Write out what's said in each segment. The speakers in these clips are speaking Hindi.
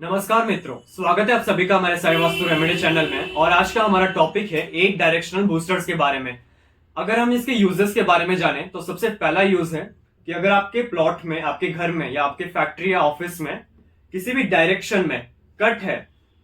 नमस्कार मित्रों, स्वागत है आप सभी का हमारे साई वास्तु रेमेडी चैनल में। और आज का हमारा टॉपिक है 8 डायरेक्शनल बूस्टर्स के बारे में। अगर हम इसके यूजेस के बारे में जानें तो सबसे पहला यूज है कि अगर आपके प्लॉट में, आपके घर में या आपके फैक्ट्री या ऑफिस में किसी भी डायरेक्शन में कट है,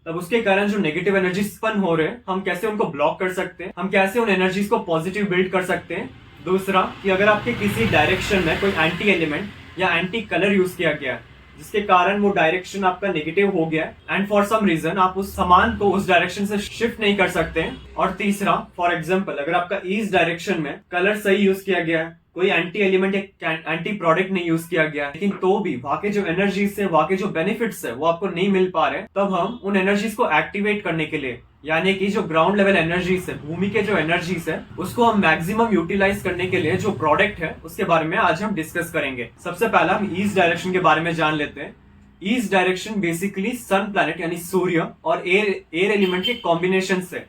तब उसके कारण जो नेगेटिव एनर्जी उत्पन्न हो रहे हैं, हम कैसे उनको ब्लॉक कर सकते हैं, हम कैसे उन एनर्जीज को पॉजिटिव बिल्ड कर सकते हैं। दूसरा कि अगर आपके किसी डायरेक्शन में कोई एंटी एलिमेंट या एंटी कलर यूज किया गया है जिसके कारण वो डायरेक्शन आपका नेगेटिव हो गया है एंड फॉर सम रीजन आप उस सामान को उस डायरेक्शन से शिफ्ट नहीं कर सकते हैं। और तीसरा, फॉर एग्जांपल अगर आपका ईस्ट डायरेक्शन में कलर सही यूज किया गया है, कोई एंटी एलिमेंट या एंटी प्रोडक्ट नहीं यूज किया गया, लेकिन तो भी वहां के जो एनर्जीज है, वहां के जो बेनिफिट्स है वो आपको नहीं मिल पा रहे, तब हम उन एनर्जीज को एक्टिवेट करने के लिए, यानी कि जो ग्राउंड लेवल एनर्जीज है, भूमि के जो एनर्जीज है, उसको हम मैक्सिमम यूटिलाइज करने के लिए जो प्रोडक्ट है उसके बारे में आज हम डिस्कस करेंगे। सबसे पहला हम ईस्ट डायरेक्शन के बारे में जान लेते हैं। ईस्ट डायरेक्शन बेसिकली सन प्लैनेट यानी सूर्य और एयर एलिमेंट के कॉम्बिनेशन से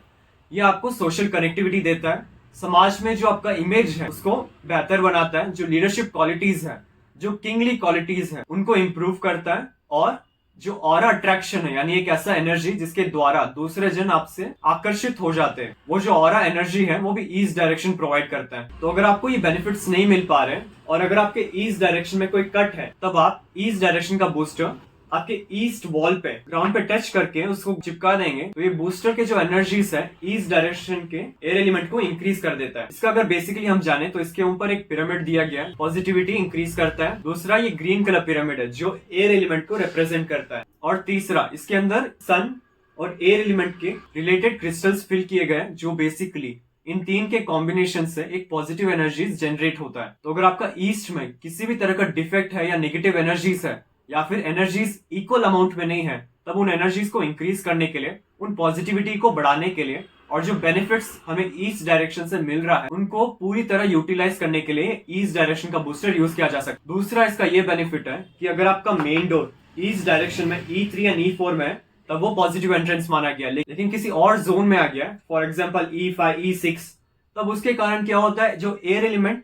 ये आपको सोशल कनेक्टिविटी देता है, समाज में जो आपका इमेज है उसको बेहतर बनाता है, जो लीडरशिप क्वालिटीज है, जो किंगली क्वालिटीज है, उनको इंप्रूव करता है, और जो ऑरा अट्रैक्शन है यानी एक ऐसा एनर्जी जिसके द्वारा दूसरे जन आपसे आकर्षित हो जाते हैं, वो जो ऑरा एनर्जी है वो भी ईस्ट डायरेक्शन प्रोवाइड करता है। तो अगर आपको ये बेनिफिट्स नहीं मिल पा रहे और अगर आपके ईस्ट डायरेक्शन में कोई कट है, तब आप ईस्ट डायरेक्शन का बूस्टर आपके ईस्ट वॉल पे, ग्राउंड पे टच करके उसको चिपका देंगे, तो ये बूस्टर के जो एनर्जीज है ईस्ट डायरेक्शन के एयर एलिमेंट को इंक्रीज कर देता है। इसका अगर बेसिकली हम जाने तो इसके ऊपर एक पिरामिड दिया गया है, पॉजिटिविटी इंक्रीज करता है। दूसरा, ये ग्रीन कलर पिरामिड है जो एयर एलिमेंट को रिप्रेजेंट करता है। और तीसरा, इसके अंदर सन और एयर एलिमेंट के रिलेटेड क्रिस्टल्स फिल किए गए जो बेसिकली इन तीन के कॉम्बिनेशन से एक पॉजिटिव एनर्जीज जनरेट होता है। तो अगर आपका ईस्ट में किसी भी तरह का डिफेक्ट है या नेगेटिव एनर्जीज है या फिर एनर्जीज इक्वल अमाउंट में नहीं है, तब उन एनर्जीज को इंक्रीज करने के लिए, उन पॉजिटिविटी को बढ़ाने के लिए और जो बेनिफिट्स हमें ईस्ट डायरेक्शन से मिल रहा है उनको पूरी तरह यूटिलाइज करने के लिए ईस्ट डायरेक्शन का बूस्टर यूज किया जा सकता है। दूसरा इसका ये बेनिफिट है कि अगर आपका मेन डोर ईस्ट डायरेक्शन में E3 या E4 में है, तब वो पॉजिटिव एंट्रेंस माना गया, लेकिन किसी और जोन में आ गया, फॉर एग्जाम्पल E5, E6, तब उसके कारण क्या होता है, जो एयर एलिमेंट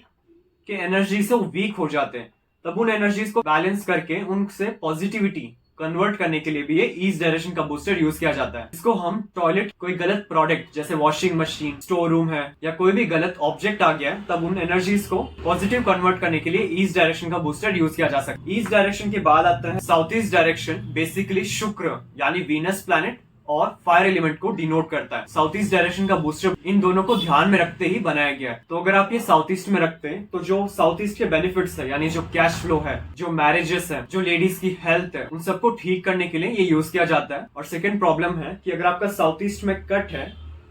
के एनर्जी से वो वीक हो जाते हैं, तब उन एनर्जीज को बैलेंस करके उनसे पॉजिटिविटी कन्वर्ट करने के लिए भी ये ईस्ट डायरेक्शन का बूस्टर यूज किया जाता है। इसको हम टॉयलेट, कोई गलत प्रोडक्ट जैसे वॉशिंग मशीन, स्टोर रूम है या कोई भी गलत ऑब्जेक्ट आ गया है, तब उन एनर्जीज को पॉजिटिव कन्वर्ट करने के लिए ईस्ट डायरेक्शन का बूस्टर यूज किया जा सकता है। ईस्ट डायरेक्शन के बाद आता है साउथ ईस्ट डायरेक्शन, बेसिकली शुक्र यानी वीनस प्लैनेट और फायर एलिमेंट को डिनोट करता है। साउथ ईस्ट डायरेक्शन का बूस्टर इन दोनों को ध्यान में रखते ही बनाया गया है। तो अगर आप ये साउथ ईस्ट में रखते हैं तो जो साउथ ईस्ट के बेनिफिट्स है, यानी जो कैश फ्लो है, जो मैरिजेस है, जो लेडीज की हेल्थ है, उन सबको ठीक करने के लिए ये यूज किया जाता है। और सेकंड प्रॉब्लम है कि अगर आपका साउथ ईस्ट में कट है,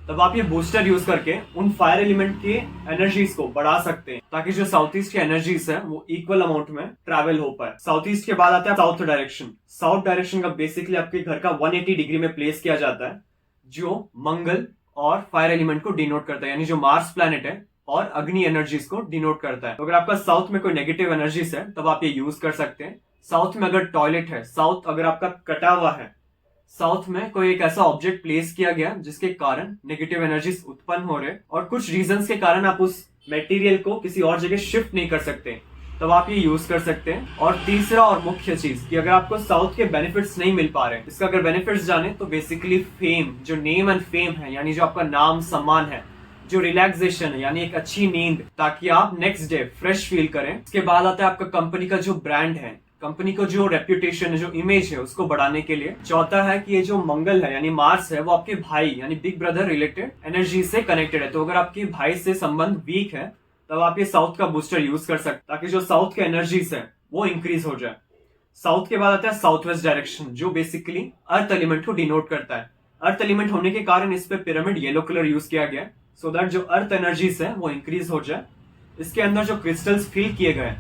तब आप ये बूस्टर यूज करके उन फायर एलिमेंट के एनर्जीज को बढ़ा सकते हैं, ताकि जो साउथ ईस्ट की एनर्जीज है वो इक्वल अमाउंट में ट्रैवल हो पाए। साउथ ईस्ट के बाद आता है साउथ डायरेक्शन। साउथ डायरेक्शन का बेसिकली आपके घर का 180 डिग्री में प्लेस किया जाता है, जो मंगल और फायर एलिमेंट को डिनोट करता है, यानी जो मार्स प्लैनेट है और अग्नि एनर्जीज को डिनोट करता है। तो अगर आपका साउथ में कोई नेगेटिव एनर्जीज है, तब आप ये यूज कर सकते हैं। साउथ में अगर टॉयलेट है, साउथ अगर आपका कटा हुआ है, साउथ में कोई एक ऐसा ऑब्जेक्ट प्लेस किया गया जिसके कारण नेगेटिव एनर्जीज उत्पन्न हो रहे और कुछ रीजंस के कारण आप उस मटेरियल को किसी और जगह शिफ्ट नहीं कर सकते, तब आप ये यूज कर सकते हैं। और तीसरा और मुख्य चीज कि अगर आपको साउथ के बेनिफिट्स नहीं मिल पा रहे, इसका अगर बेनिफिट्स जाने तो बेसिकली फेम, जो नेम एंड फेम है, यानी जो आपका नाम सम्मान है, जो रिलैक्सेशन है यानी एक अच्छी नींद, ताकि आप नेक्स्ट डे फ्रेश फील करें। इसके बाद आता है आपका कंपनी का जो ब्रांड है, कंपनी को जो रेप्यूटेशन है, जो इमेज है, उसको बढ़ाने के लिए। चौथा है कि ये जो मंगल है यानी मार्स है, वो आपके भाई यानी बिग ब्रदर रिलेटेड एनर्जी से कनेक्टेड है। तो अगर आपके भाई से संबंध वीक है, तब आप ये साउथ का बूस्टर यूज कर सकते, ताकि जो साउथ के एनर्जीज है वो इंक्रीज हो जाए। साउथ के बाद आता है साउथ वेस्ट डायरेक्शन, जो बेसिकली अर्थ एलिमेंट को डिनोट करता है। अर्थ एलिमेंट होने के कारण इस पे पिरामिड येलो कलर यूज किया गया, सो दैट जो अर्थ एनर्जीज है वो इंक्रीज हो जाए। इसके अंदर जो क्रिस्टल्स फिल किए गए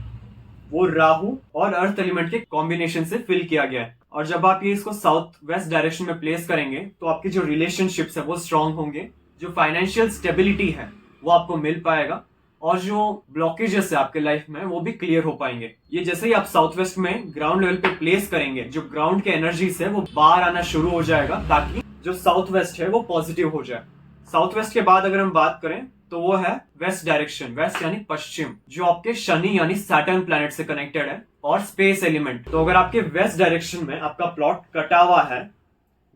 वो राहु और अर्थ एलिमेंट के कॉम्बिनेशन से फिल किया गया है। और जब आप ये इसको साउथ वेस्ट डायरेक्शन में प्लेस करेंगे, तो आपकी जो रिलेशनशिप्स है वो स्ट्रांग होंगे, जो फाइनेंशियल स्टेबिलिटी है वो आपको मिल पाएगा, और जो ब्लॉकेजेस है आपके लाइफ में वो भी क्लियर हो पाएंगे। ये जैसे ही आप साउथ वेस्ट में ग्राउंड लेवल पे प्लेस करेंगे, जो ग्राउंड के एनर्जीज है वो बाहर आना शुरू हो जाएगा, ताकि जो साउथ वेस्ट है वो पॉजिटिव हो जाए। साउथ वेस्ट के बाद अगर हम बात करें तो वो है वेस्ट डायरेक्शन। वेस्ट यानी पश्चिम, जो आपके शनि यानी सैटर्न प्लैनेट से कनेक्टेड है, और स्पेस एलिमेंट। तो अगर आपके वेस्ट डायरेक्शन में आपका प्लॉट कटा हुआ है,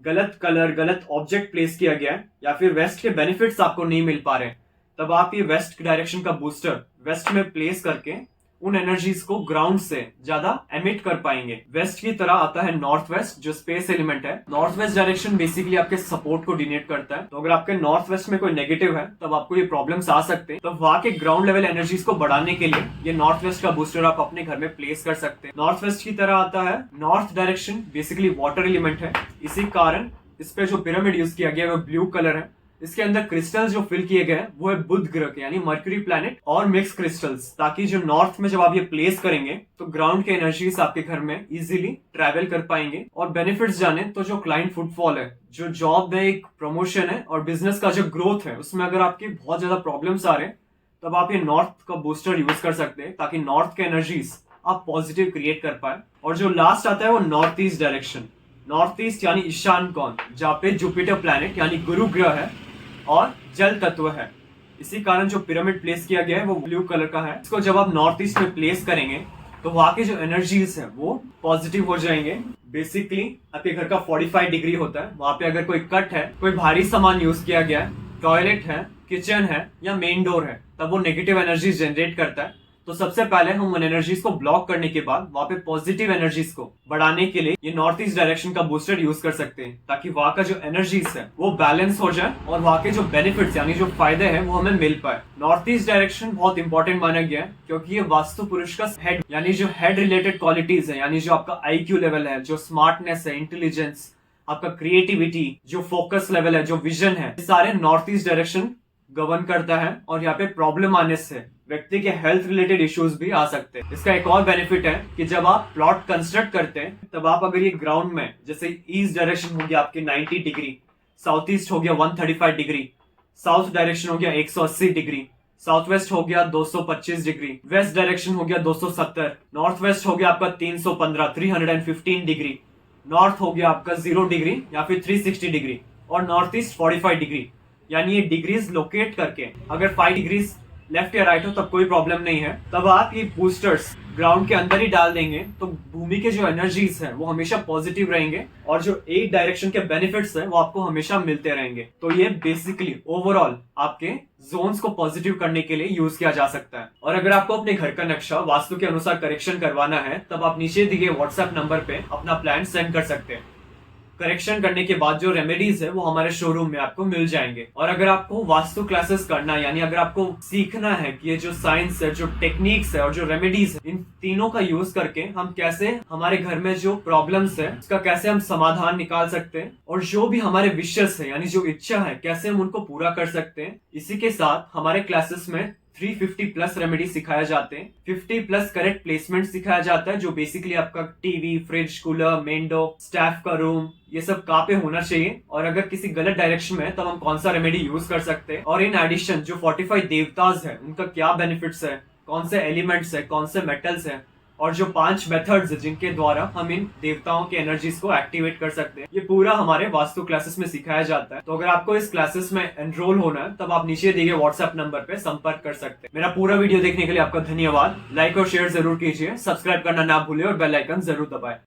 गलत कलर, गलत ऑब्जेक्ट प्लेस किया गया है, या फिर वेस्ट के बेनिफिट्स आपको नहीं मिल पा रहे, तब आप ये वेस्ट डायरेक्शन का बूस्टर वेस्ट में प्लेस करके उन एनर्जीज को ग्राउंड से ज्यादा एमिट कर पाएंगे। वेस्ट की तरह आता है नॉर्थ वेस्ट, जो स्पेस एलिमेंट है। नॉर्थ वेस्ट डायरेक्शन बेसिकली आपके सपोर्ट को डिनेट करता है। तो अगर आपके नॉर्थ वेस्ट में कोई नेगेटिव है, तब आपको ये प्रॉब्लम्स आ सकते हैं। तो वहां के ग्राउंड लेवल एनर्जीज को बढ़ाने के लिए ये नॉर्थ वेस्ट का बूस्टर आप अपने घर में प्लेस कर सकते हैं। नॉर्थ वेस्ट की तरह आता है north direction, basically water element है। इसी कारण इस पे जो पिरामिड यूज किया गया है वो ब्लू कलर है। इसके अंदर क्रिस्टल्स जो फिल किए गए हैं वो है बुध ग्रह के यानी मर्क्यूरी प्लैनेट और मिक्स क्रिस्टल्स, ताकि जो नॉर्थ में जब आप ये प्लेस करेंगे तो ग्राउंड के एनर्जीज आपके घर में इजीली ट्रैवल कर पाएंगे। और बेनिफिट्स जाने तो जो क्लाइंट फुटफॉल है, जो जॉब में एक प्रमोशन है और बिजनेस का जो ग्रोथ है, उसमें अगर आपकी बहुत ज्यादा प्रॉब्लम्स आ रहे हैं, तब आप ये नॉर्थ का बूस्टर यूज कर सकते हैं, ताकि नॉर्थ के एनर्जीज आप पॉजिटिव क्रिएट कर पाए। और जो लास्ट आता है वो north east direction. North east यानी ईशान कोण, जहाँ पे जुपिटर प्लैनेट यानी गुरु ग्रह है और जल तत्व है। इसी कारण जो पिरामिड प्लेस किया गया है वो ब्लू कलर का है। इसको जब आप नॉर्थ ईस्ट में प्लेस करेंगे तो वहां के जो एनर्जीज है वो पॉजिटिव हो जाएंगे। बेसिकली आपके घर का 45 डिग्री होता है, वहां पे अगर कोई कट है, कोई भारी सामान यूज किया गया है, टॉयलेट है, किचन है या मेन डोर है, तब वो नेगेटिव एनर्जी जनरेट करता है। तो सबसे पहले हम उन एनर्जीज को ब्लॉक करने के बाद वहां पे पॉजिटिव एनर्जीज को बढ़ाने के लिए ये नॉर्थ ईस्ट डायरेक्शन का बूस्टर यूज कर सकते हैं, ताकि वहां का जो एनर्जीज है वो बैलेंस हो जाए और वहां के जो बेनिफिट्स यानी जो फायदे हैं वो हमें मिल पाए। नॉर्थ ईस्ट डायरेक्शन बहुत इंपॉर्टेंट माना गया है, क्योंकि ये वास्तु पुरुष का हेड यानी जो हेड रिलेटेड क्वालिटीज है, यानी जो आपका IQ लेवल है, जो स्मार्टनेस है, इंटेलिजेंस, आपका क्रिएटिविटी, जो फोकस लेवल है, जो विजन है, सारे नॉर्थ ईस्ट डायरेक्शन गवर्न करता है। और यहाँ पे प्रॉब्लम आने से व्यक्ति के हेल्थ रिलेटेड इश्यूज भी आ सकते हैं। इसका एक और बेनिफिट है कि जब आप प्लॉट कंस्ट्रक्ट करते हैं, तब आप अगर ये ग्राउंड में, जैसे ईस्ट डायरेक्शन हो गया आपके 90 डिग्री, साउथ ईस्ट हो गया 135 डिग्री, साउथ डायरेक्शन हो गया 180 डिग्री, साउथ वेस्ट हो गया 225 डिग्री, वेस्ट डायरेक्शन हो गया 270, नॉर्थ वेस्ट हो गया आपका 315 315 डिग्री, नॉर्थ हो गया आपका 0 डिग्री या फिर 360 डिग्री, और नॉर्थ ईस्ट 45 डिग्री। यानी ये डिग्रीज लोकेट करके अगर 5 डिग्रीज लेफ्ट या राइट हो तब कोई प्रॉब्लम नहीं है, तब आप ये बूस्टर्स ग्राउंड के अंदर ही डाल देंगे तो भूमि के जो एनर्जीज है वो हमेशा पॉजिटिव रहेंगे और जो 8 डायरेक्शन के बेनिफिट्स है वो आपको हमेशा मिलते रहेंगे। तो ये बेसिकली ओवरऑल आपके जोन्स को पॉजिटिव करने के लिए यूज किया जा सकता है। और अगर आपको अपने घर का नक्शा वास्तु के अनुसार करेक्शन करवाना है, तब आप नीचे दिए व्हाट्सएप नंबर पे अपना प्लान सेंड कर सकते हैं। करेक्शन करने के बाद जो रेमेडीज है वो हमारे शोरूम में आपको मिल जाएंगे। और अगर आपको वास्तु क्लासेस करना है, यानी अगर आपको सीखना है कि ये जो साइंस है, जो टेक्निक्स है और जो रेमेडीज है, इन तीनों का यूज करके हम कैसे हमारे घर में जो प्रॉब्लम्स है उसका कैसे हम समाधान निकाल सकते हैं, और जो भी हमारे विशेष है यानी जो इच्छा है कैसे हम उनको पूरा कर सकते हैं, इसी के साथ हमारे क्लासेस में 350 प्लस रेमेडी सिखाए जाते हैं। 50 प्लस करेक्ट प्लेसमेंट सिखाया जाता है, जो बेसिकली आपका TV, fridge, cooler, main door, staff का रूम, ये सब कहाँ पे होना चाहिए, और अगर किसी गलत डायरेक्शन में है तब हम कौन सा रेमेडी यूज कर सकते हैं। और इन एडिशन जो 45 देवताज है उनका क्या बेनिफिट्स है, कौन से एलिमेंट्स है, कौन से मेटल्स है, और जो 5 मेथड्स है जिनके द्वारा हम इन देवताओं के एनर्जीज को एक्टिवेट कर सकते हैं, ये पूरा हमारे वास्तु क्लासेस में सिखाया जाता है। तो अगर आपको इस क्लासेस में एनरोल होना है तब आप नीचे दिए गए व्हाट्सएप नंबर पे संपर्क कर सकते हैं। मेरा पूरा वीडियो देखने के लिए आपका धन्यवाद। लाइक और शेयर जरूर कीजिए, सब्सक्राइब करना ना भूलिए और बेल आइकन जरूर दबाएं।